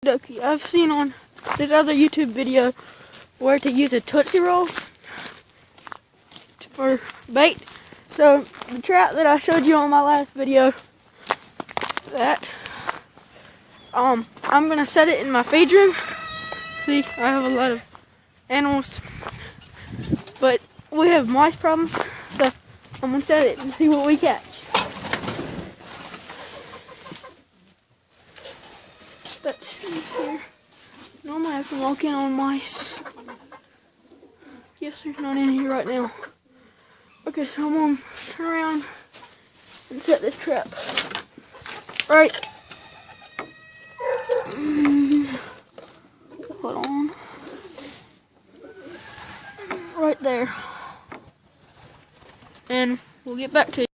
Dokie. I've seen on this other YouTube video where to use a Tootsie Roll for bait. So the trap that I showed you on my last video, I'm gonna set it in my feed room. See, I have a lot of animals, but we have mice problems, so I'm gonna set it and see what we catch. Let's see here. Normally I can walk in on mice. Guess there's none in here right now. Okay, so I'm gonna turn around and set this trap. Right. Hold on. Right there. And we'll get back to you.